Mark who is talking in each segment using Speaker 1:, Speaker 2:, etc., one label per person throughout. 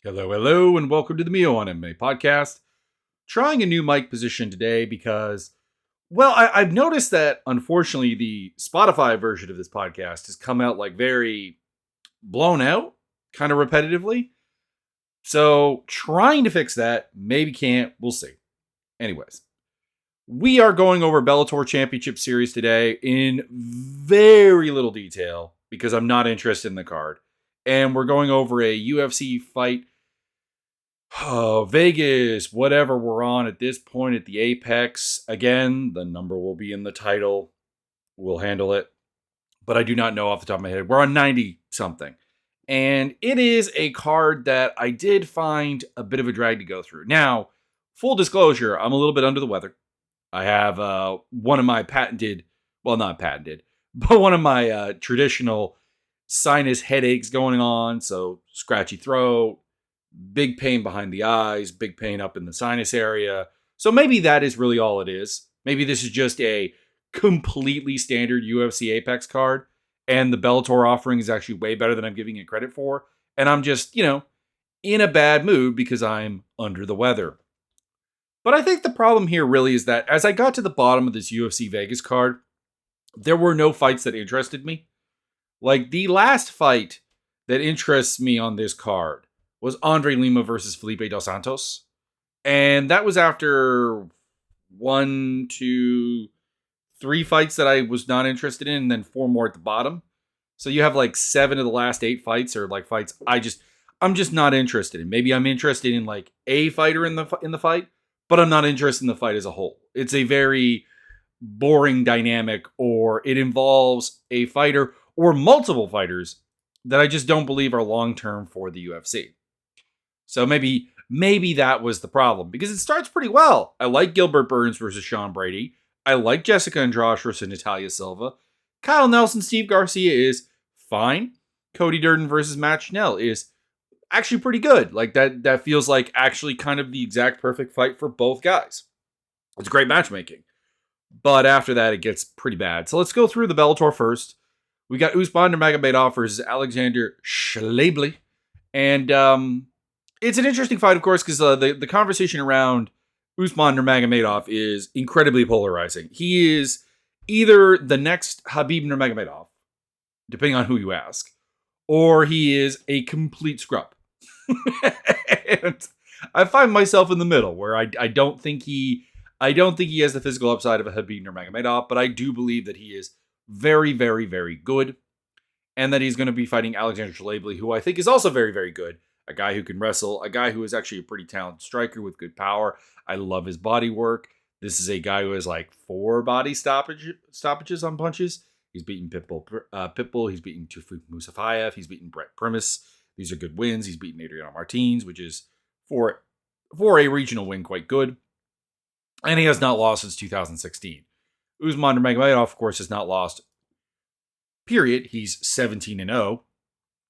Speaker 1: Hello, hello, and welcome to the Mio on MMA podcast. Trying a new mic position today because, I've noticed that unfortunately the Spotify version of this podcast has come out like very blown out, kind of repetitively. So trying to fix that, maybe can't, we'll see. Anyways, we are going over Bellator Championship Series today in very little detail because I'm not interested in the card. And we're going over a UFC fight. Oh, Vegas, whatever we're on at this point at the Apex. Again, the number will be in the title. We'll handle it. But I do not know off the top of my head. We're on 90 something. And it is a card that I did find a bit of a drag to go through. Now, full disclosure, I'm a little bit under the weather. I have one of my not patented, but one of my traditional sinus headaches going on. So, scratchy throat, big pain behind the eyes, big pain up in the sinus area. So maybe that is really all it is. Maybe this is just a completely standard UFC Apex card, and the Bellator offering is actually way better than I'm giving it credit for. And I'm just, in a bad mood because I'm under the weather. But I think the problem here really is that as I got to the bottom of this UFC Vegas card, there were no fights that interested me. Like the last fight that interests me on this card was Andre Lima versus Felipe Dos Santos. And that was after one, two, three fights that I was not interested in, and then four more at the bottom. So you have like 7 of the last 8 fights are like fights I'm just not interested in. Maybe I'm interested in like a fighter in the fight, but I'm not interested in the fight as a whole. It's a very boring dynamic, or it involves a fighter or multiple fighters that I just don't believe are long term for the UFC. So maybe that was the problem, because it starts pretty well. I like Gilbert Burns versus Sean Brady. I like Jessica Andrade versus Natalia Silva. Kyle Nelson, Steve Garcia is fine. Cody Durden versus Matt Schnell is actually pretty good. Like that feels like actually kind of the exact perfect fight for both guys. It's great matchmaking. But after that, it gets pretty bad. So let's go through the Bellator first. We got Usman Nurmagomedov versus Alexander Shalabley. And it's an interesting fight, of course, because the conversation around Usman Nurmagomedov is incredibly polarizing. He is either the next Khabib Nurmagomedov, depending on who you ask, or he is a complete scrub. And I find myself in the middle, where I don't think he has the physical upside of a Khabib Nurmagomedov, but I do believe that he is very, very, very good, and that he's going to be fighting Alexander Shalabley, who I think is also very, very good. A guy who can wrestle, a guy who is actually a pretty talented striker with good power. I love his body work. This is a guy who has like 4 body stoppages on punches. He's beaten Pitbull. He's beaten Tufik Musafayev. He's beaten Brett Primus. These are good wins. He's beaten Adriano Martins, which is for a regional win quite good. And he has not lost since 2016. Usman Nurmagomedov, of course, has not lost. Period. He's 17-0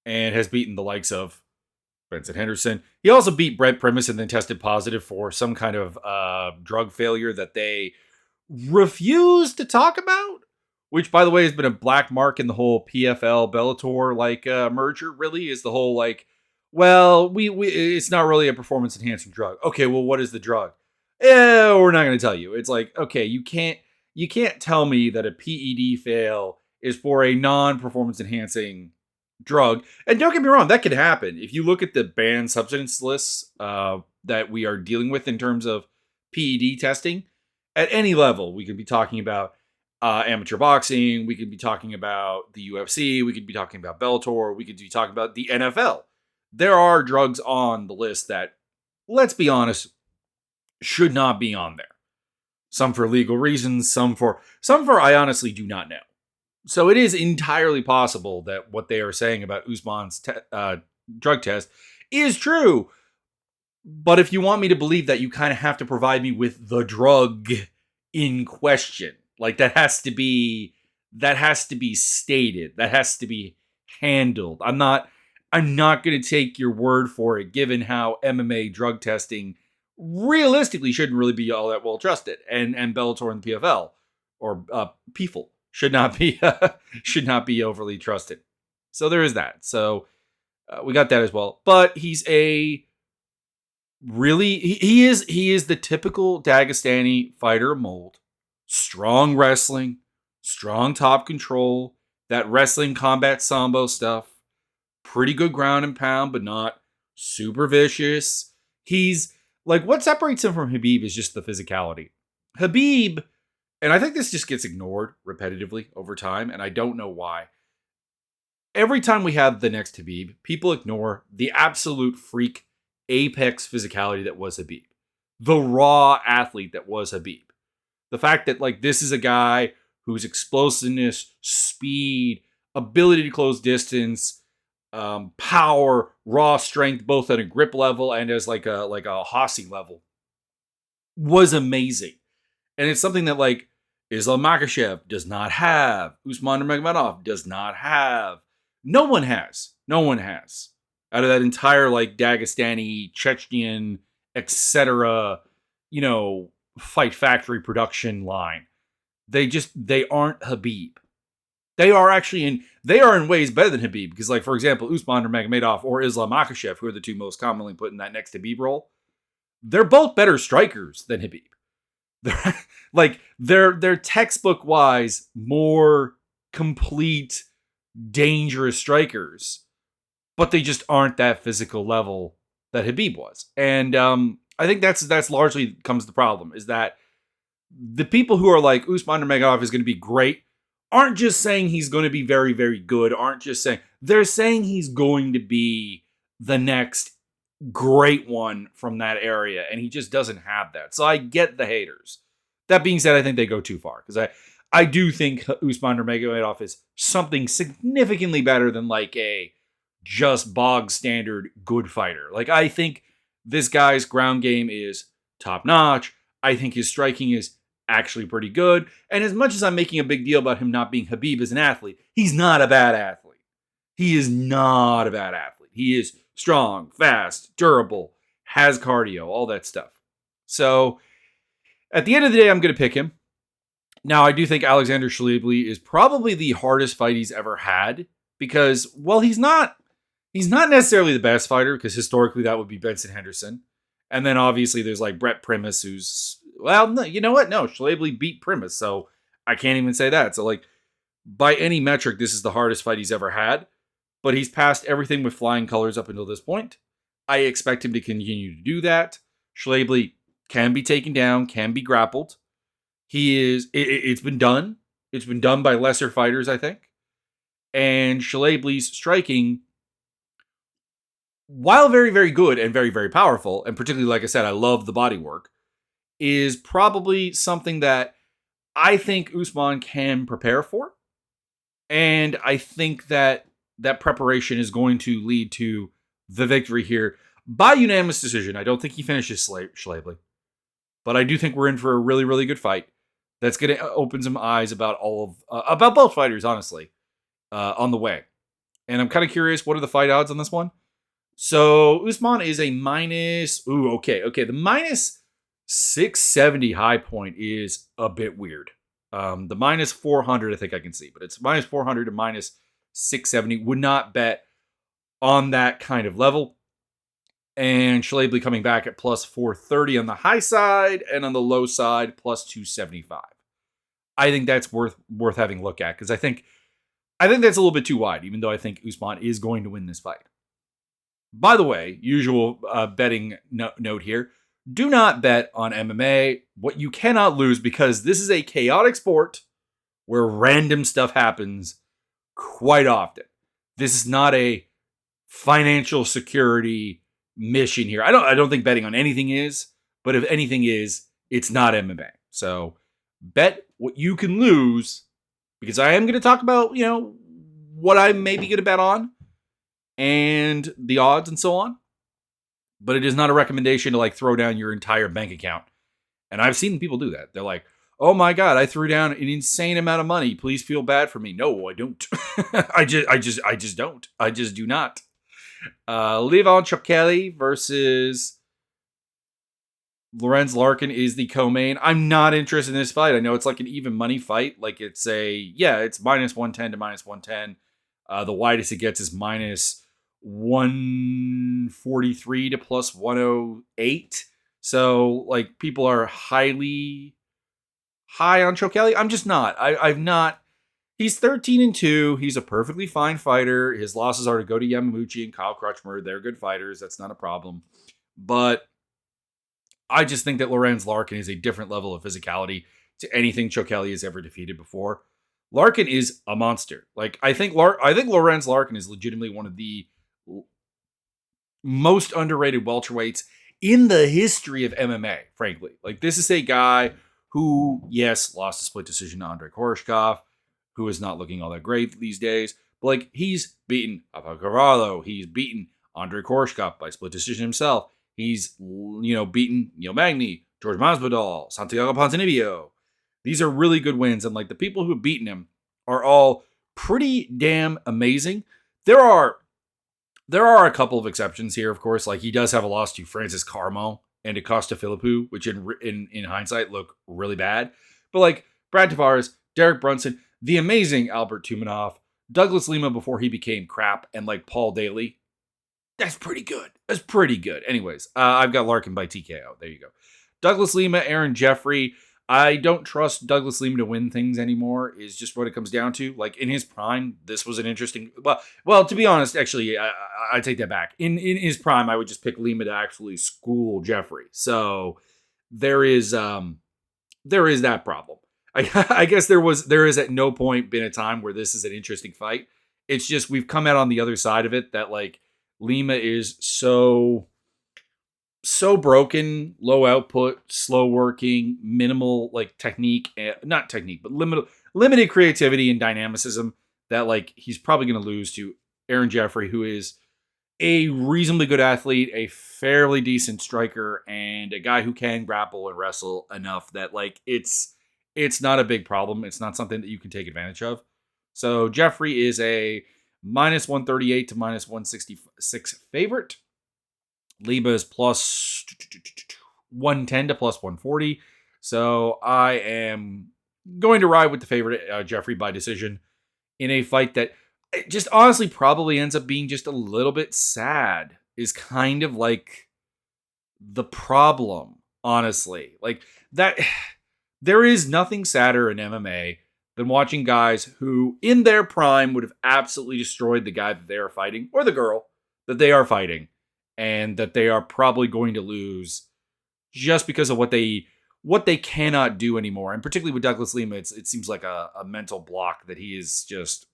Speaker 1: and has beaten the likes of Benson Henderson. He also beat Brett Primus and then tested positive for some kind of drug failure that they refuse to talk about, which, by the way, has been a black mark in the whole PFL Bellator merger. Really, is the whole we it's not really a performance enhancing drug. Okay, well, what is the drug? We're not going to tell you. It's like, okay, you can't tell me that a PED fail is for a non-performance enhancing drug. And don't get me wrong, that could happen. If you look at the banned substance lists that we are dealing with in terms of PED testing, at any level, we could be talking about amateur boxing, we could be talking about the UFC, we could be talking about Bellator, we could be talking about the NFL. There are drugs on the list that, let's be honest, should not be on there. Some for legal reasons, some for I honestly do not know. So it is entirely possible that what they are saying about Usman's drug test is true. But if you want me to believe that, you kind of have to provide me with the drug in question. Like that has to be stated. That has to be handled. I'm not going to take your word for it, given how MMA drug testing realistically shouldn't really be all that well trusted. And Bellator and the PFL or PFL should not be overly trusted. So there is that. So We got that as well. But he's a really he is the typical Dagestani fighter mold. Strong wrestling, strong top control, that wrestling combat sambo stuff. Pretty good ground and pound, but not super vicious. He's like what separates him from Habib is just the physicality. Habib, and I think this just gets ignored repetitively over time, and I don't know why. Every time we have the next Habib, people ignore the absolute freak apex physicality that was Habib, the raw athlete that was Habib. The fact that like this is a guy whose explosiveness, speed, ability to close distance, power, raw strength, both at a grip level and as like a Hossie level, was amazing. And it's something that like Islam Makhachev does not have, Usman Nurmagomedov does not have. No one has. No one has. Out of that entire like Dagestani, Chechnyan, etc., Fight Factory production line. They aren't Habib. They are in ways better than Habib because, like, for example, Usman Nurmagomedov or Islam Makhachev, who are the two most commonly put in that next Habib role, they're both better strikers than Habib. They're textbook wise more complete, dangerous strikers, but they just aren't that physical level that Habib was. And I think that's largely comes the problem is that the people who are like Usman Nurmagomedov is going to be great aren't just saying he's going to be very, very good. They're saying he's going to be the next great one from that area, and he just doesn't have that. So I get the haters. That being said, I think they go too far because I do think Usman Nurmagomedov is something significantly better than like a just bog standard good fighter. Like I think this guy's ground game is top notch. I think his striking is actually pretty good. And as much as I'm making a big deal about him not being Habib as an athlete, he's not a bad athlete. He is not a bad athlete. He is strong, fast, durable, has cardio, all that stuff. So at the end of the day, I'm going to pick him. Now, I do think Alexander Shalaby is probably the hardest fight he's ever had because, well, he's not necessarily the best fighter because historically that would be Benson Henderson. And then obviously there's like Brett Primus who's, well, no, you know what? No, Shalaby beat Primus, so I can't even say that. So like by any metric, this is the hardest fight he's ever had, but he's passed everything with flying colors up until this point. I expect him to continue to do that. Shalaby can be taken down, can be grappled. It's been done. It's been done by lesser fighters, I think. And Shalaby's striking, while very, very good and very, very powerful, and particularly, like I said, I love the body work, is probably something that I think Usman can prepare for. And I think that preparation is going to lead to the victory here by unanimous decision. I don't think he finishes Shalaby. But I do think we're in for a really, really good fight. That's going to open some eyes about about both fighters, honestly, on the way. And I'm kind of curious, what are the fight odds on this one? So Usman is a minus. The minus 670 high point is a bit weird. The minus 400, I think I can see, but it's minus 400 to minus 670. Would not bet on that kind of level. And Shalaby coming back at plus 430 on the high side, and on the low side, plus 275. I think that's worth having a look at, because I think that's a little bit too wide, even though I think Usman is going to win this fight. By the way, usual betting note here, do not bet on MMA. What you cannot lose, because this is a chaotic sport where random stuff happens quite often. This is not a financial security mission here. I don't think betting on anything is, but if anything is, it's not MMA. So bet what you can lose, because I am going to talk about, what I may be going to bet on and the odds and so on. But it is not a recommendation to like throw down your entire bank account. And I've seen people do that. They're like, "Oh my God, I threw down an insane amount of money. Please feel bad for me." No, I don't. I just don't. I just do not. Levon Chokeli versus Lorenz Larkin is the co-main. I'm not interested in this fight. I know it's like an even money fight. Like it's minus 110 to minus 110. The widest it gets is minus 143 to plus 108. So like people are highly high on Chokelli. I'm just not. I've not. He's 13-2. He's a perfectly fine fighter. His losses are to Go to Yamamuchi and Kyle Crutchmer. They're good fighters. That's not a problem. But I just think that Lorenz Larkin is a different level of physicality to anything Chokelli has ever defeated before. Larkin is a monster. Like I think Lorenz Larkin is legitimately one of the most underrated welterweights in the history of MMA, frankly. Like this is a guy who, yes, lost a split decision to Andrei Koreshkov, who is not looking all that great these days. But like he's beaten Papa Carvalho, he's beaten Andrei Koreshkov by split decision himself. He's beaten Neil Magny, George Masvidal, Santiago Ponzinibbio. These are really good wins, and like the people who have beaten him are all pretty damn amazing. There are a couple of exceptions here, of course. Like he does have a loss to Francis Carmo and to Costa Philippou, which in hindsight look really bad. But like Brad Tavares, Derek Brunson, the amazing Albert Tumanov, Douglas Lima before he became crap, and like Paul Daly. That's pretty good. That's pretty good. Anyways, I've got Larkin by TKO. There you go. Douglas Lima, Aaron Jeffrey. I don't trust Douglas Lima to win things anymore, is just what it comes down to. Like in his prime, this was an interesting. Well, to be honest, actually, I take that back. In his prime, I would just pick Lima to actually school Jeffrey. So there is that problem. I guess there is at no point been a time where this is an interesting fight. It's just we've come out on the other side of it that like Lima is so broken, low output, slow working, minimal like technique, not technique, but limited creativity and dynamicism that like he's probably going to lose to Aaron Jeffrey, who is a reasonably good athlete, a fairly decent striker, and a guy who can grapple and wrestle enough that like it's not a big problem. It's not something that you can take advantage of. So Jeffrey is a minus 138 to minus 166 favorite. Lima is plus 110 to plus 140. So I am going to ride with the favorite, Jeffrey, by decision in a fight that just honestly probably ends up being just a little bit sad, is kind of like the problem, honestly. Like that, there is nothing sadder in MMA than watching guys who in their prime would have absolutely destroyed the guy that they are fighting, or the girl that they are fighting, and that they are probably going to lose just because of what they cannot do anymore. And particularly with Douglas Lima, it seems like a mental block that he is just.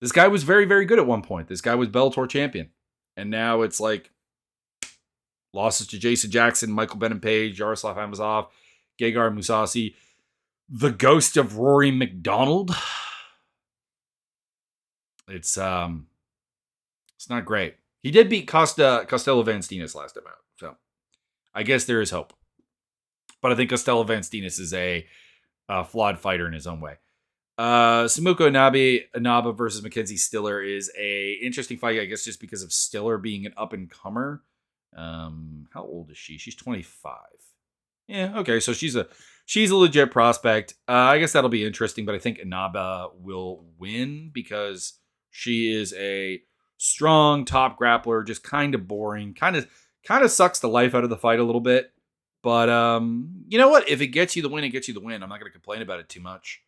Speaker 1: This guy was very, very good at one point. This guy was Bellator champion. And now it's like losses to Jason Jackson, Michael Bennett Page, Yaroslav Amosov, Gegard Mousasi, the ghost of Rory McDonald. It's not great. He did beat Costello Van Steenis last time out, so I guess there is hope. But I think Costello Van Steenis is a flawed fighter in his own way. Samuko Inaba versus Mackenzie Stiller is a interesting fight, I guess, just because of Stiller being an up-and-comer. How old is she? She's 25. Yeah, okay, so she's a legit prospect. I guess that'll be interesting, but I think Inaba will win because she is a strong top grappler, just kind of boring, kind of sucks the life out of the fight a little bit. But you know what? If it gets you the win, it gets you the win. I'm not going to complain about it too much.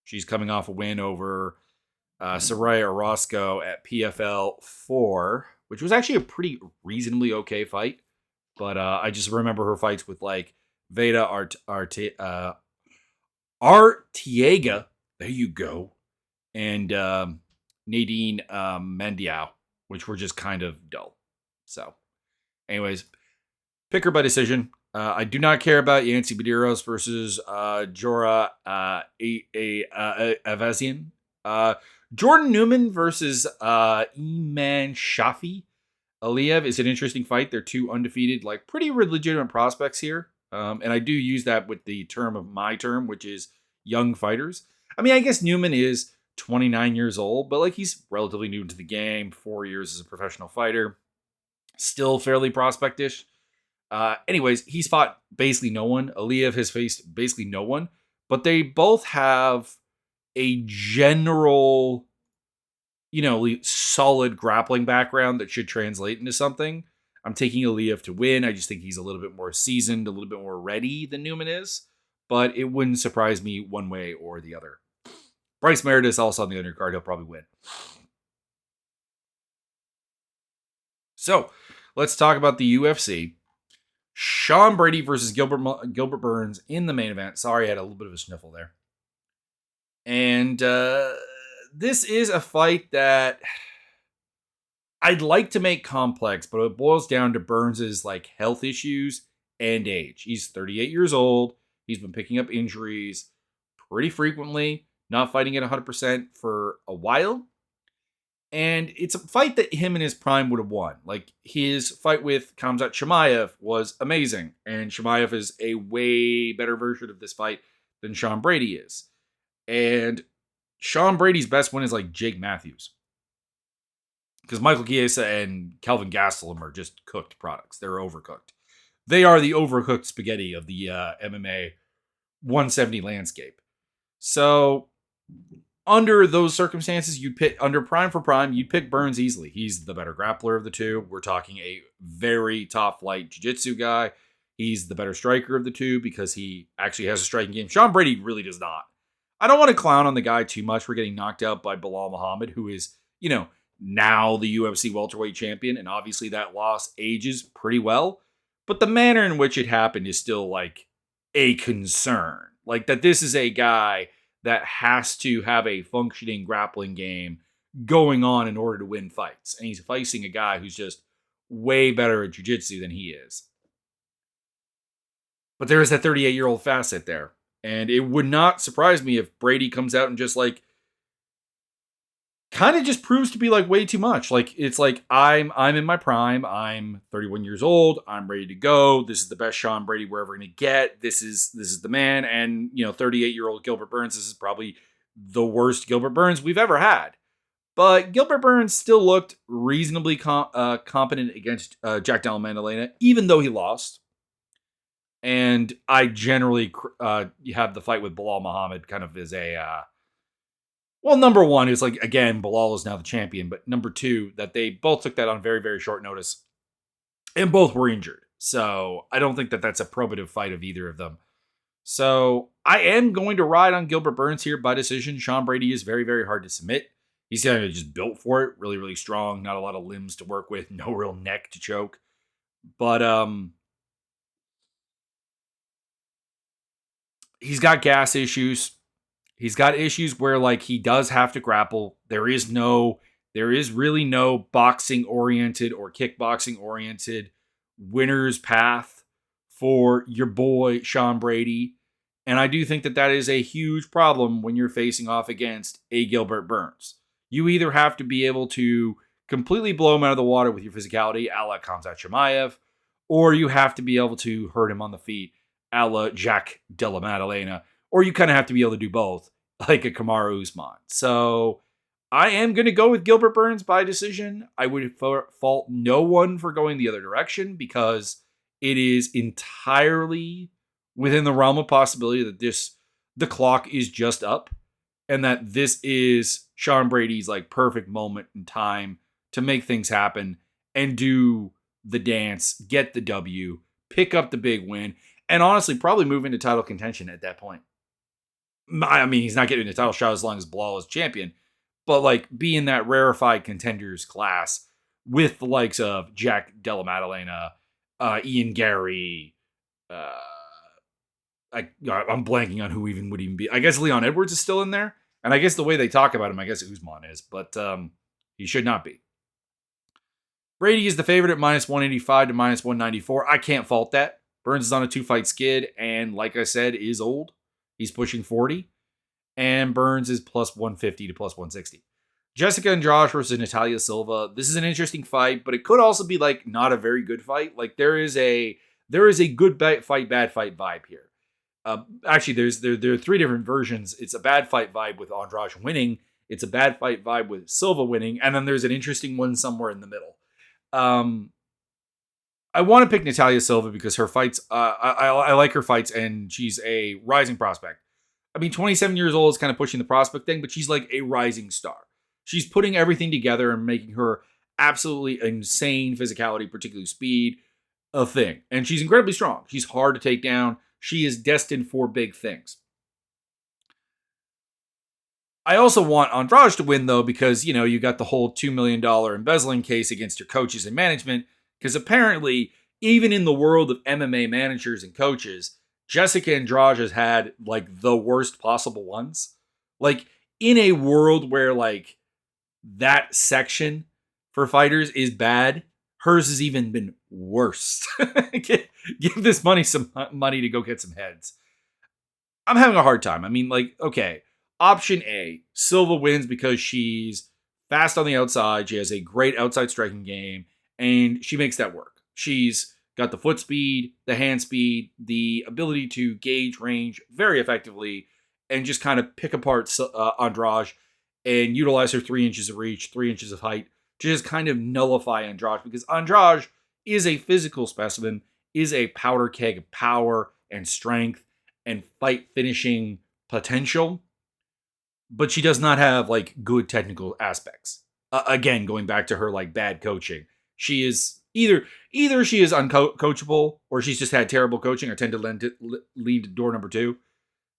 Speaker 1: She's coming off a win over Soraya Orozco at PFL 4, which was actually a pretty reasonably okay fight. But I just remember her fights with like Veda Arteaga. There you go. And Nadine Mandiao, which were just kind of dull. So, anyways, pick her by decision. I do not care about Yancy Medeiros versus Jora Avazian. Jordan Newman versus Iman Shafi Aliyev is an interesting fight. They're two undefeated, like pretty legitimate prospects here. And I do use that with the term of my term, which is young fighters. I mean, I guess Newman is 29 years old, but like he's relatively new to the game, 4 years as a professional fighter, still fairly prospectish. Anyways, he's fought basically no one. Aliyev has faced basically no one, but they both have a general solid grappling background that should translate into something. I'm taking Aliyev to win. I just think he's a little bit more seasoned, a little bit more ready than Newman is. But it wouldn't surprise me one way or the other. Bryce Meredith also on the undercard. He'll probably win. So let's talk about the UFC. Sean Brady versus Gilbert Burns in the main event. Sorry, I had a little bit of a sniffle there. And this is a fight that I'd like to make complex, but it boils down to Burns's health issues and age. He's 38 years old. He's been picking up injuries pretty frequently, not fighting at 100% for a while. And it's a fight that him in his prime would have won. His fight with Khamzat Chimaev was amazing. And Chimaev is a way better version of this fight than Sean Brady is. And Sean Brady's best win is Jake Matthews. Because Michael Chiesa and Kelvin Gastelum are just cooked products. They're overcooked. They are the overcooked spaghetti of the MMA 170 landscape. So under those circumstances, you'd pick under prime for prime, you'd pick Burns easily. He's the better grappler of the two. We're talking a very top flight jiu-jitsu guy. He's the better striker of the two because he actually has a striking game. Sean Brady really does not. I don't want to clown on the guy too much for getting knocked out by Bilal Muhammad, who is, now the UFC welterweight champion. And obviously that loss ages pretty well. But the manner in which it happened is still a concern. That this is a guy that has to have a functioning grappling game going on in order to win fights. And he's facing a guy who's just way better at jiu-jitsu than he is. But there is that 38-year-old facet there. And it would not surprise me if Brady comes out and just kind of just proves to be way too much. It's I'm in my prime. I'm 31 years old. I'm ready to go. This is the best Sean Brady we're ever going to get. This is the man. And 38-year-old Gilbert Burns. This is probably the worst Gilbert Burns we've ever had. But Gilbert Burns still looked reasonably competent against Jack Della Maddalena, even though he lost. And I generally have the fight with Bilal Muhammad kind of as a number one is again, Bilal is now the champion, but number two, that they both took that on very, very short notice and both were injured. So I don't think that that's a probative fight of either of them. So I am going to ride on Gilbert Burns here by decision. Sean Brady is very, very hard to submit. He's kind of just built for it. Really, really strong. Not a lot of limbs to work with. No real neck to choke. But he's got gas issues. He's got issues where he does have to grapple. There is really no boxing oriented or kickboxing oriented winner's path for your boy Sean Brady. And I do think that that is a huge problem when you're facing off against a Gilbert Burns. You either have to be able to completely blow him out of the water with your physicality, a la Khamzat Chimaev, or you have to be able to hurt him on the feet, a la Jack Della Maddalena, or you kind of have to be able to do both, like a Kamaru Usman. So I am going to go with Gilbert Burns by decision. I would fault no one for going the other direction because it is entirely within the realm of possibility that the clock is just up and that this is Sean Brady's perfect moment in time to make things happen and do the dance, get the W, pick up the big win, and honestly probably move into title contention at that point. I mean, he's not getting a title shot as long as Bilal is champion, but be in that rarefied contenders class with the likes of Jack Della Maddalena, Ian Gary, I'm blanking on who would even be. I guess Leon Edwards is still in there. And I guess the way they talk about him, I guess Usman is, but he should not be. Brady is the favorite at -185 to -194. I can't fault that. Burns is on a 2-fight skid, and like I said, is old. He's pushing 40. And Burns is +150 to +160. Jessica Andrade versus Natalia Silva. This is an interesting fight, but it could also be not a very good fight. There is a good fight, bad fight vibe here. Actually, there are 3 different versions. It's a bad fight vibe with Andrade winning. It's a bad fight vibe with Silva winning. And then there's an interesting one somewhere in the middle. I want to pick Natalia Silva because her fights, I like her fights, and she's a rising prospect. I mean, 27 years old is kind of pushing the prospect thing, but she's a rising star. She's putting everything together and making her absolutely insane physicality, particularly speed, a thing. And she's incredibly strong. She's hard to take down. She is destined for big things. I also want Andrade to win, though, because, you got the whole $2 million embezzling case against your coaches and management. Because apparently, even in the world of MMA managers and coaches, Jessica Andrade has had, like, the worst possible ones. Like, in a world where, like, that section for fighters is bad, hers has even been worse. Give this money some money to go get some heads. I'm having a hard time. I mean, like, okay, option A, Silva wins because she's fast on the outside. She has a great outside striking game, and she makes that work. She's got the foot speed, the hand speed, the ability to gauge range very effectively, and just kind of pick apart Andrade and utilize her 3 inches of reach, 3 inches of height to just kind of nullify Andrade, because Andrade is a physical specimen, is a powder keg of power and strength and fight finishing potential, but she does not have like good technical aspects. Again, going back to her like bad coaching, she is either she is uncoachable or she's just had terrible coaching or tend to lead to door number 2.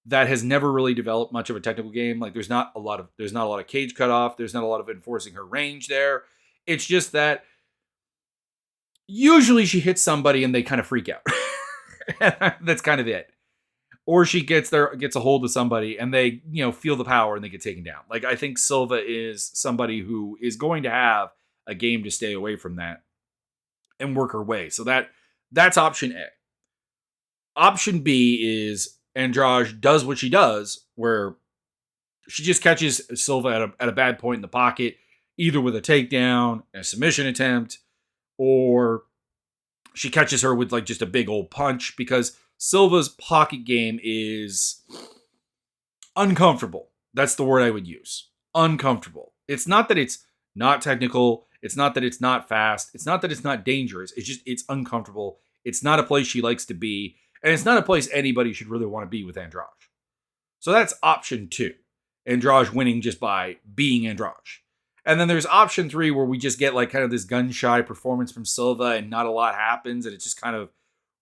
Speaker 1: That has never really developed much of a technical game. Like there's not a lot of cage cutoff. There's not a lot of enforcing her range there. It's just that usually she hits somebody and they kind of freak out. That's kind of it. Or she gets a hold of somebody and they, feel the power and they get taken down. Like I think Silva is somebody who is going to have a game to stay away from that and work her way. So that's option A. Option B is Andrade does what she does, where she just catches Silva at a bad point in the pocket, either with a takedown, a submission attempt, or she catches her with like just a big old punch, because Silva's pocket game is uncomfortable. That's the word I would use. Uncomfortable. It's not that it's not technical. It's not that it's not fast. It's not that it's not dangerous. It's uncomfortable. It's not a place she likes to be. And it's not a place anybody should really want to be with Andrade. So that's option 2. Andrade winning just by being Andrade. And then there's option 3, where we just get like kind of this gun-shy performance from Silva and not a lot happens. And it's just kind of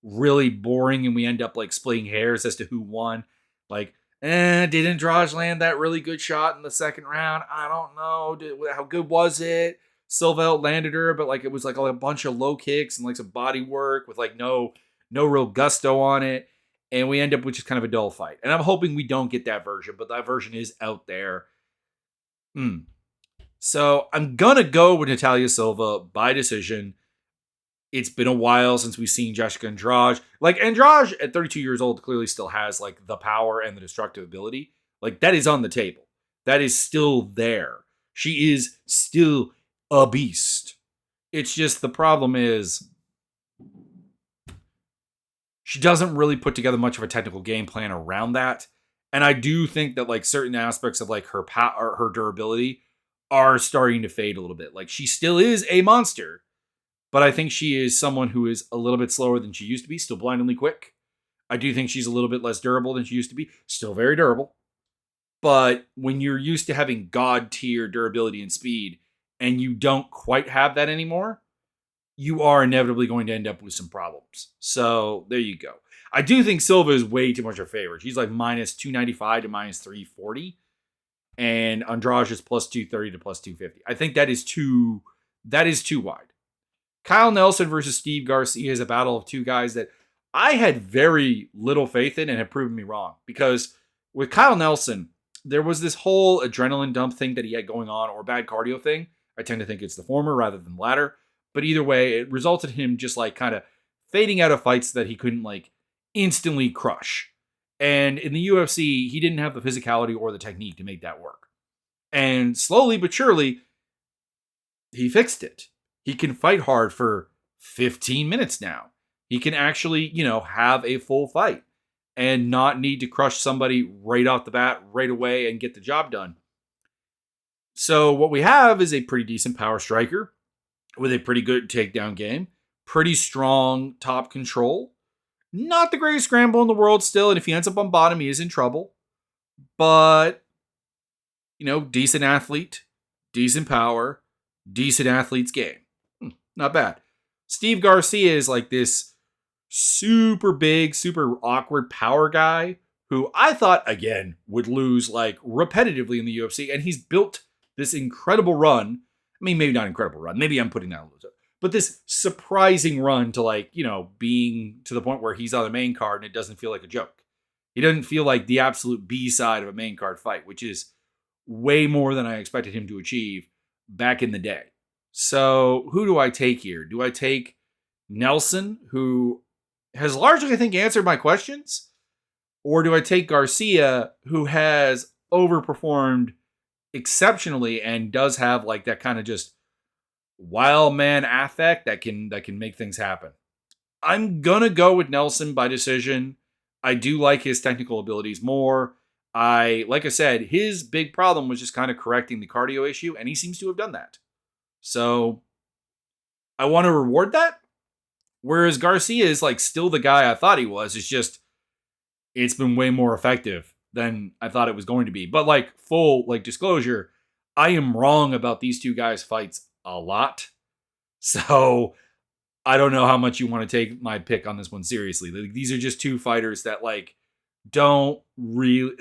Speaker 1: really boring. And we end up like splitting hairs as to who won. Like, did Andrade land that really good shot in the second round? I don't know. How good was it? Silva landed her, but like it was like a bunch of low kicks and like some body work with like no real gusto on it. And we end up with just kind of a dull fight. And I'm hoping we don't get that version, but that version is out there. So I'm going to go with Natalia Silva by decision. It's been a while since we've seen Jessica Andrade. Like Andrade at 32 years old clearly still has like the power and the destructive ability. Like that is on the table. That is still there. She is still a beast. It's just the problem is she doesn't really put together much of a technical game plan around that. And I do think that like certain aspects of like her power, her durability are starting to fade a little bit. Like she still is a monster, but I think she is someone who is a little bit slower than she used to be, still blindingly quick. I do think she's a little bit less durable than she used to be, still very durable. But when you're used to having god tier durability and speed and you don't quite have that anymore, you are inevitably going to end up with some problems. So there you go. I do think Silva is way too much a favorite. She's like minus 295 to minus 340. And Andrade is plus 230 to plus 250. I think that is too wide. Kyle Nelson versus Steve Garcia is a battle of two guys that I had very little faith in and have proven me wrong. Because with Kyle Nelson, there was this whole adrenaline dump thing that he had going on, or bad cardio thing. I tend to think it's the former rather than the latter. But either way, it resulted in him just like kind of fading out of fights that he couldn't like instantly crush. And in the UFC, he didn't have the physicality or the technique to make that work. And slowly but surely, he fixed it. He can fight hard for 15 minutes now. He can actually, have a full fight and not need to crush somebody right off the bat, right away, and get the job done. So what we have is a pretty decent power striker with a pretty good takedown game, pretty strong top control. Not the greatest scramble in the world still, and if he ends up on bottom, he is in trouble. But, decent athlete, decent power, decent athlete's game. Not bad. Steve Garcia is like this super big, super awkward power guy who I thought, again, would lose like repetitively in the UFC. And he's built this incredible run. I mean, maybe not incredible run. Maybe I'm putting that a little bit. But this surprising run to like, being to the point where he's on the main card and it doesn't feel like a joke. He doesn't feel like the absolute B side of a main card fight, which is way more than I expected him to achieve back in the day. So who do I take here? Do I take Nelson, who has largely, I think, answered my questions? Or do I take Garcia, who has overperformed exceptionally and does have like that kind of just wild man affect that can make things happen? I'm gonna go with Nelson by decision. I do like his technical abilities more. Like I said, his big problem was just kind of correcting the cardio issue, and he seems to have done that. So I want to reward that. Whereas Garcia is like still the guy I thought he was. It's been way more effective than I thought it was going to be. But like full like disclosure, I am wrong about these two guys' fights a lot. So I don't know how much you want to take my pick on this one seriously. Like, these are just two fighters that like don't really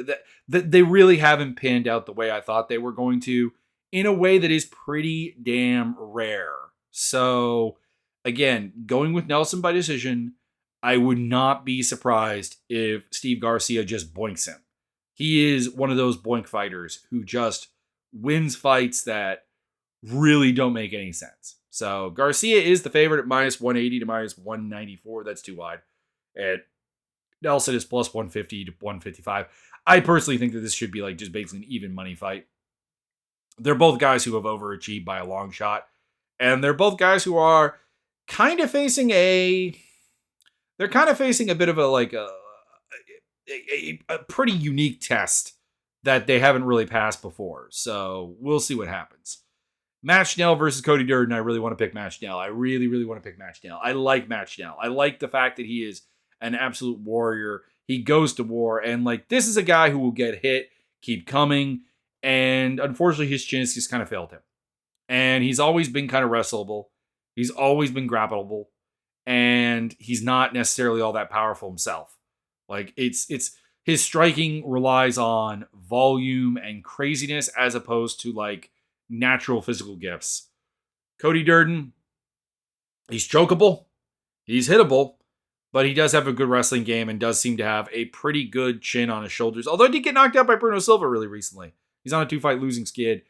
Speaker 1: that they really haven't panned out the way I thought they were going to, in a way that is pretty damn rare. So again, going with Nelson by decision. I would not be surprised if Steve Garcia just boinks him. He is one of those boink fighters who just wins fights that really don't make any sense. So Garcia is the favorite at minus 180 to minus 194. That's too wide. And Nelson is plus 150 to 155. I personally think that this should be like just basically an even money fight. They're both guys who have overachieved by a long shot. And they're both guys who are kind of facing a bit of a pretty unique test that they haven't really passed before. So we'll see what happens. Matt Schnell versus Cody Durden. I really want to pick Matt Schnell. I really, really want to pick Matt Schnell. I like Matt Schnell. I like the fact that he is an absolute warrior. He goes to war. And like, this is a guy who will get hit, keep coming. And unfortunately, his chin just kind of failed him. And he's always been kind of wrestleable. He's always been grappleable. And he's not necessarily all that powerful himself. Like, it's his striking relies on volume and craziness as opposed to like natural physical gifts. Cody Durden, he's chokeable, he's hittable, but he does have a good wrestling game and does seem to have a pretty good chin on his shoulders. Although he did get knocked out by Bruno Silva really recently. He's on a 2-fight losing skid.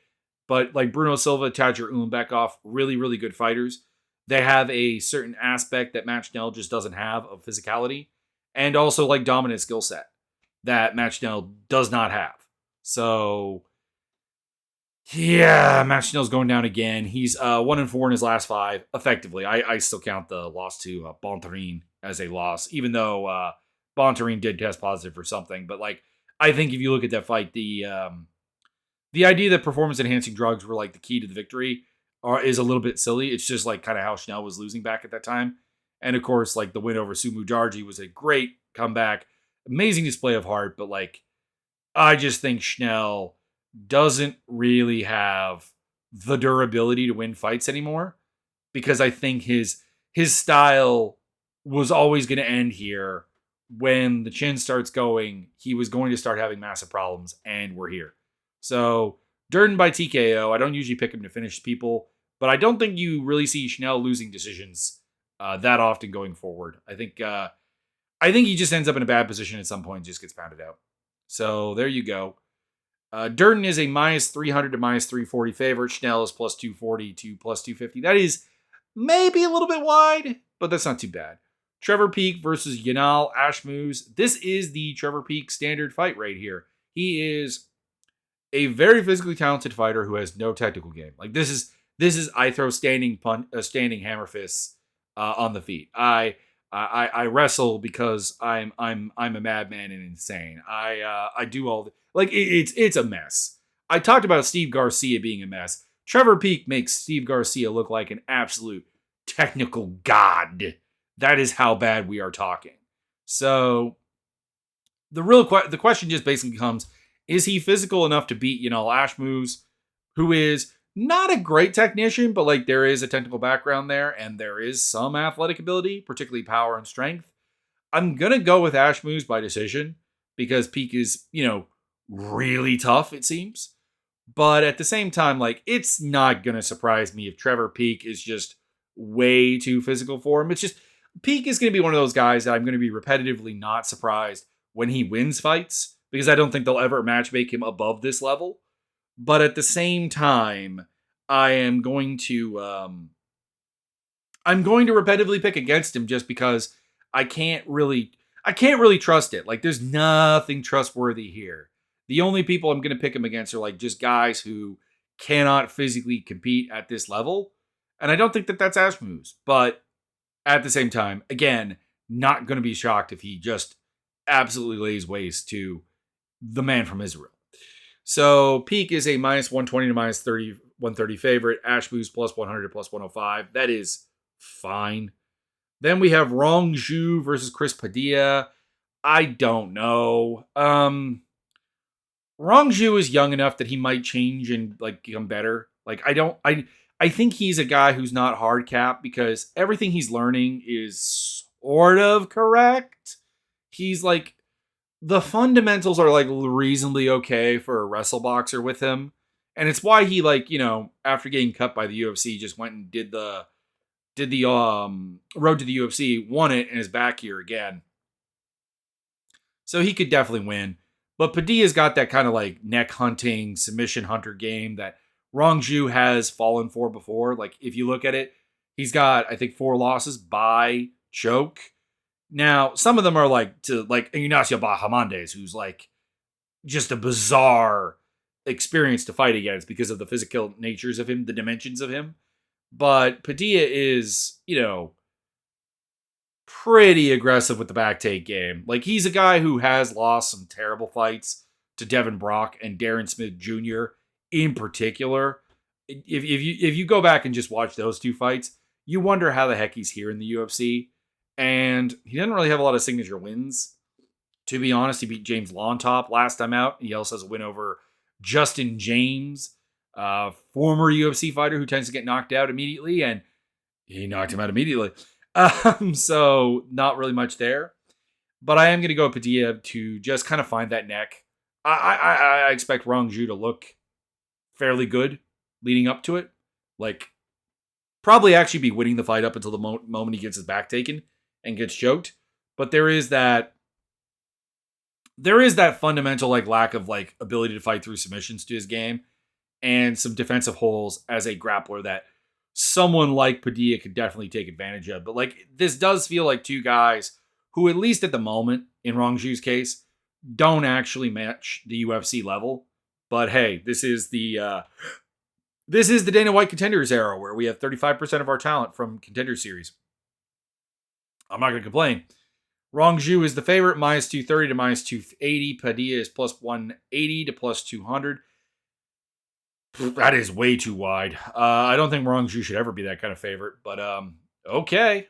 Speaker 1: But like Bruno Silva, Tadger Ulanbekov, really, really good fighters. They have a certain aspect that Matt Schnell just doesn't have of physicality. And also like dominant skill set that Matt Schnell does not have. So yeah, Matt Schnell's going down again. He's 1-4 in his last 5, effectively. I still count the loss to Bontarine as a loss, even though Bontarine did test positive for something. But like, I think if you look at that fight, the idea that performance-enhancing drugs were like the key to the victory is a little bit silly. It's just like kind of how Schnell was losing back at that time. And of course, like the win over Sumu Jarji was a great comeback, amazing display of heart. But like, I just think Schnell doesn't really have the durability to win fights anymore, because I think his style was always going to end here. When the chin starts going, he was going to start having massive problems, and we're here. So Durden by TKO. I don't usually pick him to finish people, but I don't think you really see Schnell losing decisions that often going forward. I think he just ends up in a bad position at some point and just gets pounded out. So there you go. Durden is a minus 300 to minus 340 favorite. Schnell is plus 240 to plus 250. That is maybe a little bit wide, but that's not too bad. Trevor Peek versus Yanal Ashmouz. This is the Trevor Peek standard fight right here. He is a very physically talented fighter who has no technical game. Like, this is I throw standing hammer fists on the feet. I wrestle because I'm a madman and insane. I do all the, like, it's a mess. I talked about Steve Garcia being a mess. Trevor Peek makes Steve Garcia look like an absolute technical god. That is how bad we are talking. So the question just basically becomes, is he physical enough to beat Yanal Ashmouz, who is not a great technician, but like there is a technical background there and there is some athletic ability, particularly power and strength. I'm going to go with Ash Moose by decision because Peak is, really tough, it seems. But at the same time, like, it's not going to surprise me if Trevor Peak is just way too physical for him. It's just, Peak is going to be one of those guys that I'm going to be repetitively not surprised when he wins fights because I don't think they'll ever matchmake him above this level. But at the same time, I am going to repetitively pick against him just because I can't really trust it. Like there's nothing trustworthy here. The only people I'm going to pick him against are like just guys who cannot physically compete at this level. And I don't think that that's Ash Moose. But at the same time, again, not going to be shocked if he just absolutely lays waste to the man from Israel. So Peak is a minus 120 to minus 130 favorite. Ash Moose plus 100 to plus 105. That is fine. Then we have Rong Zhu versus Chris Padilla. I don't know. Rong Zhu is young enough that he might change and like become better. Like I think he's a guy who's not hard cap because everything he's learning is sort of correct. He's like the fundamentals are like reasonably okay for a wrestle boxer with him. And it's why he like, after getting cut by the UFC just went and did the road to the UFC, won it, and is back here again. So he could definitely win. But Padilla's got that kind of like neck hunting, submission hunter game that Rong Zhu has fallen for before. Like if you look at it, he's got, I think, 4 losses by choke. Now, some of them are like to like Ignacio Bahamondes, who's like just a bizarre experience to fight against because of the physical natures of him, the dimensions of him. But Padilla is, pretty aggressive with the back take game. Like he's a guy who has lost some terrible fights to Devin Brock and Darren Smith Jr. in particular. If you go back and just watch those 2 fights, you wonder how the heck he's here in the UFC. And he doesn't really have a lot of signature wins. To be honest, he beat James Longtop last time out. He also has a win over Justin James, former UFC fighter who tends to get knocked out immediately, and he knocked him out immediately. So not really much there, but I am going to go Padilla to just kind of find that neck. I expect Rong Zhu to look fairly good leading up to it. Like probably actually be winning the fight up until the moment he gets his back taken and gets choked. But there is that fundamental like lack of like ability to fight through submissions to his game and some defensive holes as a grappler that someone like Padilla could definitely take advantage of. But like this does feel like 2 guys who, at least at the moment, in Rong Zhu's case, don't actually match the UFC level. But hey, this is the Dana White Contenders era where we have 35% of our talent from Contender Series. I'm not going to complain. Rong Zhu is the favorite, minus 230 to minus 280. Padilla is plus 180 to plus 200. That is way too wide. I don't think Rong Zhu should ever be that kind of favorite, but okay.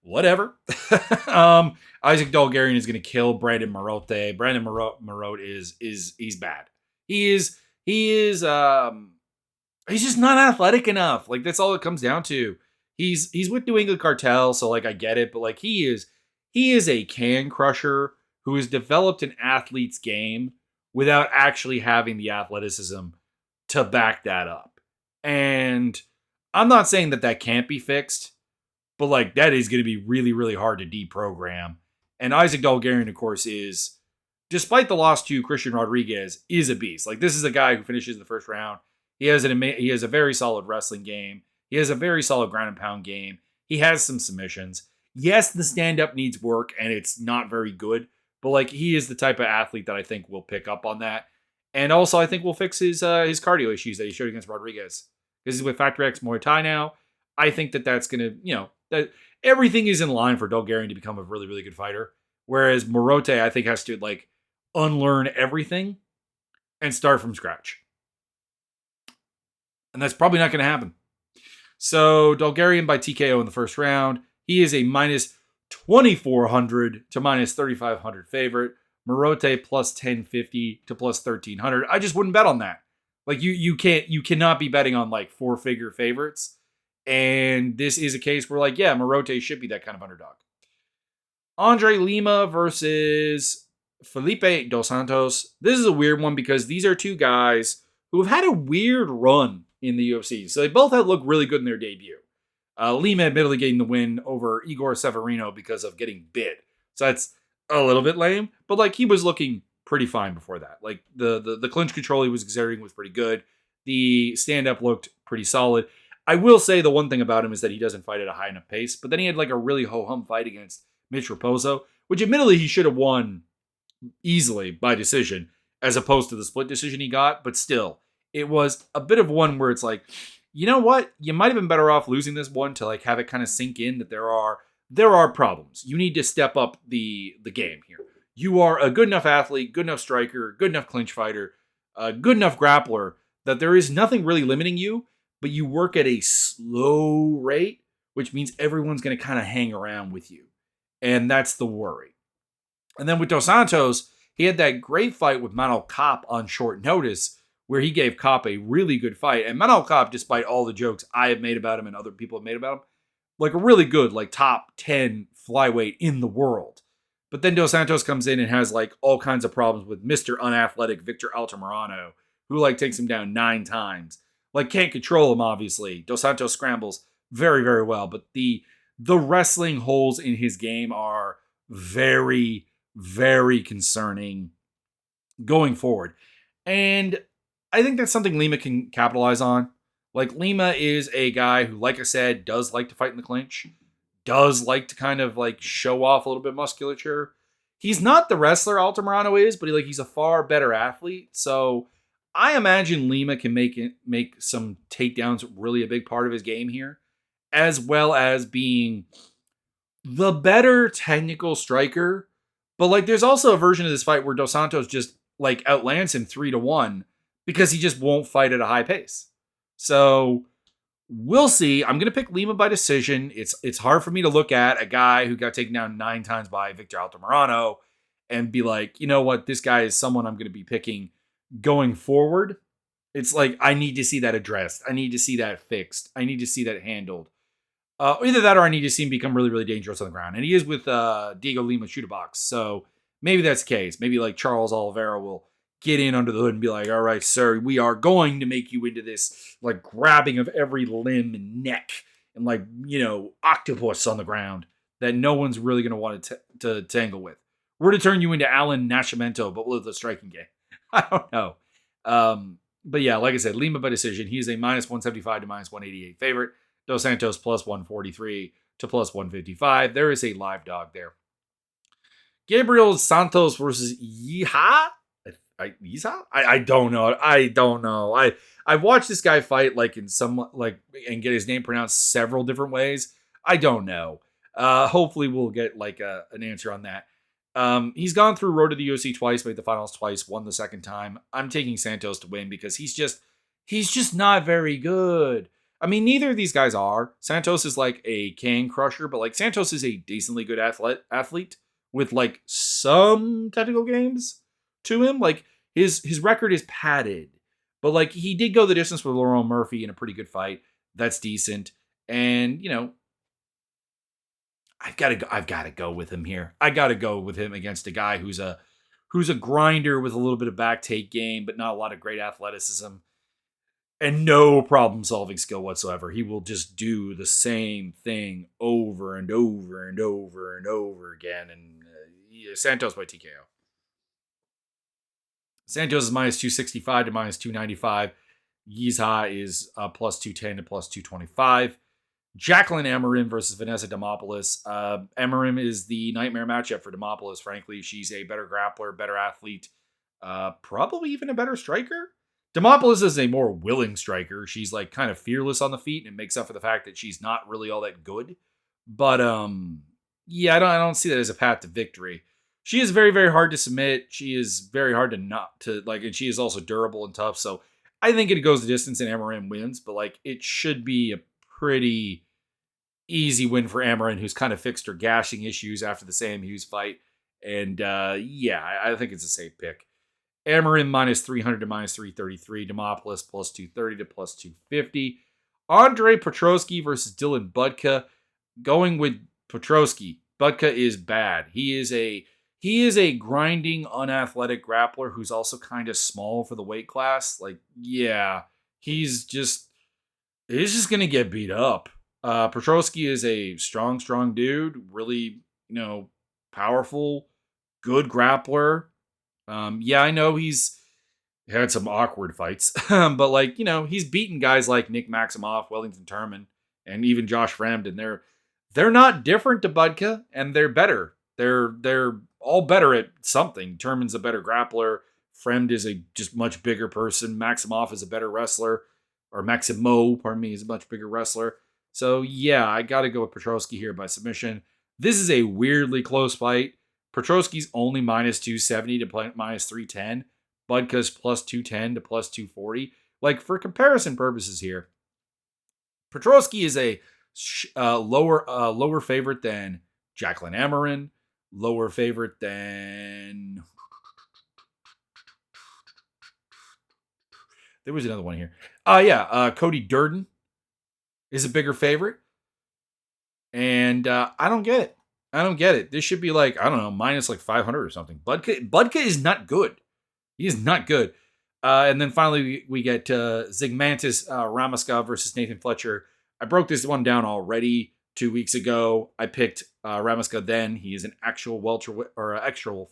Speaker 1: Whatever. Isaac Dolgarian is going to kill Brandon Marote. Brandon Marote is he's bad. He's just not athletic enough. Like that's all it comes down to. He's with New England Cartel, so like I get it, but like he is a can crusher who has developed an athlete's game without actually having the athleticism to back that up. And I'm not saying that can't be fixed, but like that is going to be really, really hard to deprogram. And Isaac Dolgarian, of course, is, despite the loss to Christian Rodriguez, is a beast. Like this is a guy who finishes the first round. He has a very solid wrestling game. He has a very solid ground and pound game. He has some submissions. Yes, the stand-up needs work, and it's not very good. But like he is the type of athlete that I think will pick up on that. And also I think will fix his cardio issues that he showed against Rodriguez. Because he's with Factor X Muay Thai now. I think that's going to, that everything is in line for Dolgarian to become a really, really good fighter. Whereas Marote, I think, has to like unlearn everything and start from scratch. And that's probably not going to happen. So Dolgarian by TKO in the first round. He is a minus 2,400 to minus 3,500 favorite. Morote plus 1050 to plus 1300. I just wouldn't bet on that. Like you cannot be betting on like 4-figure favorites. And this is a case where like, yeah, Morote should be that kind of underdog. Andre Lima versus Felipe Dos Santos. This is a weird one because these are two guys who have had a weird run in the UFC. So they both had looked really good in their debut. Lima admittedly getting the win over Igor Severino because of getting bit. So that's a little bit lame, but like he was looking pretty fine before that. Like the clinch control he was exerting was pretty good. The stand-up looked pretty solid. I will say the one thing about him is that he doesn't fight at a high enough pace, but then he had like a really ho-hum fight against Mitch Raposo, which admittedly he should have won easily by decision as opposed to the split decision he got, but still, it was a bit of one where it's like, you know what? You might have been better off losing this one to like have it kind of sink in that there are problems. You need to step up the game here. You are a good enough athlete, good enough striker, good enough clinch fighter, good enough grappler that there is nothing really limiting you, but you work at a slow rate, which means everyone's going to kind of hang around with you. And that's the worry. And then with Dos Santos, he had that great fight with Manel Kape on short notice where he gave Kape a really good fight. And Manel Kape, despite all the jokes I have made about him and other people have made about him, like a really good, like top 10 flyweight in the world. But then Dos Santos comes in and has like all kinds of problems with Mr. Unathletic Victor Altamirano, who like takes him down 9 times. Like can't control him, obviously. Dos Santos scrambles very, very well. But the wrestling holes in his game are very, very concerning going forward. And I think that's something Lima can capitalize on. Like Lima is a guy who, like I said, does like to fight in the clinch, does like to kind of like show off a little bit of musculature. He's not the wrestler Altamirano is, but he's a far better athlete. So I imagine Lima can make some takedowns really a big part of his game here, as well as being the better technical striker. But like there's also a version of this fight where Dos Santos just like outlands him 3-1 because he just won't fight at a high pace. So we'll see. I'm going to pick Lima by decision. It's hard for me to look at a guy who got taken down 9 times by Victor Altamirano and be like, you know what, this guy is someone I'm going to be picking going forward. It's like, I need to see that addressed. I need to see that fixed. I need to see that handled. Either that or I need to see him become really, really dangerous on the ground. And he is with Diego Lima Shooter Box. So maybe that's the case. Maybe like Charles Oliveira will get in under the hood and be like, all right, sir, we are going to make you into this like grabbing of every limb and neck and like, octopus on the ground that no one's really going to want to tangle with. We're to turn you into Alan Nascimento, but with a striking game. I don't know. But yeah, like I said, Lima by decision. He is a minus 175 to minus 188 favorite. Dos Santos plus 143 to plus 155. There is a live dog there. Gabriel Santos versus Yeeha? I don't know. I've watched this guy fight like in some like and get his name pronounced several different ways. I don't know. Hopefully we'll get like an answer on that. He's gone through road to the UFC twice, made the finals twice, won the second time. I'm taking Santos to win because he's just not very good. I mean, neither of these guys are. Santos is like a can crusher, but like Santos is a decently good athlete with like some technical games to him. Like his record is padded, but like he did go the distance with Laurent Murphy in a pretty good fight. That's decent. And I've got to go with him here. I got to go with him against a guy who's a grinder with a little bit of back take game, but not a lot of great athleticism and no problem solving skill whatsoever. He will just do the same thing over and over and over and over again. And Santos by TKO. Santos is minus 265 to minus 295. Yizha is plus 210 to plus 225. Jacqueline Amarim versus Vanessa Demopoulos. Amarim is the nightmare matchup for Demopoulos, frankly. She's a better grappler, better athlete, probably even a better striker. Demopoulos is a more willing striker. She's like kind of fearless on the feet, and it makes up for the fact that she's not really all that good. But yeah, I don't see that as a path to victory. She is very, very hard to submit. She is very hard and she is also durable and tough. So I think it goes the distance and Amarim wins, but like it should be a pretty easy win for Amarin, who's kind of fixed her gashing issues after the Sam Hughes fight. And yeah, I think it's a safe pick. Amarin minus 300 to minus 333. Demopoulos plus 230 to plus 250. Andre Petrosky versus Dylan Budka. Going with Petrosky. Budka is bad. He is a grinding, unathletic grappler who's also kind of small for the weight class. Like, yeah, he's just gonna get beat up. Petrosky is a strong dude. Really, powerful, good grappler. Yeah, I know he's had some awkward fights, but he's beaten guys like Nick Maximoff, Wellington Turman, and even Josh Fremd, and they're not different to Budka, and they're better. They're all better at something. Turman's a better grappler. Fremd is a just much bigger person. Maximoff is a better wrestler, or Maximo, pardon me, is a much bigger wrestler. So yeah, I got to go with Petrosky here by submission. This is a weirdly close fight. Petrosky's only minus 270 to minus 310. Budka's plus 210 to plus 240. Like, for comparison purposes here, Petrosky is a lower favorite than Jacqueline Amarin, lower favorite than... There was another one here. Cody Durden is a bigger favorite. And I don't get it. This should be like, I don't know, minus like 500 or something. Budka is not good. He is not good. And then finally, we get Zygmantas Ramaskov versus Nathan Fletcher. I broke this one down already 2 weeks ago. I picked Ramaskov then. He is an actual welterweight or actual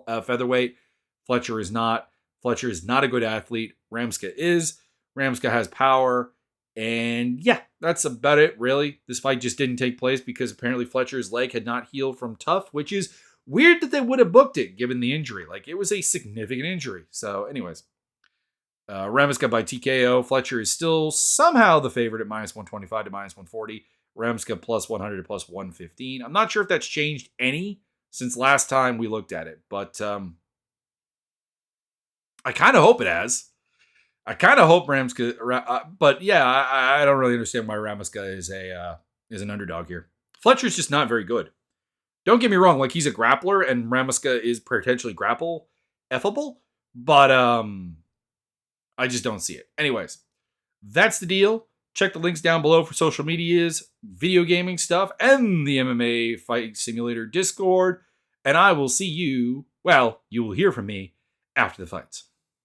Speaker 1: featherweight. Fletcher is not. Fletcher is not a good athlete. Ramska is. Ramska has power. And yeah, that's about it, really. This fight just didn't take place because apparently Fletcher's leg had not healed from tough, which is weird that they would have booked it given the injury. Like, it was a significant injury. So anyways, Ramska by TKO. Fletcher is still somehow the favorite at minus 125 to minus 140. Ramska plus 100 to plus 115. I'm not sure if that's changed any since last time we looked at it, but I kind of hope it has. I kind of hope Ramska, but yeah, I don't really understand why Ramaska is an underdog here. Fletcher's just not very good. Don't get me wrong, like, he's a grappler and Ramaska is potentially effable, but I just don't see it. Anyways, that's the deal. Check the links down below for social medias, video gaming stuff, and the MMA Fight Simulator Discord. And I will see you, well, you will hear from me after the fights.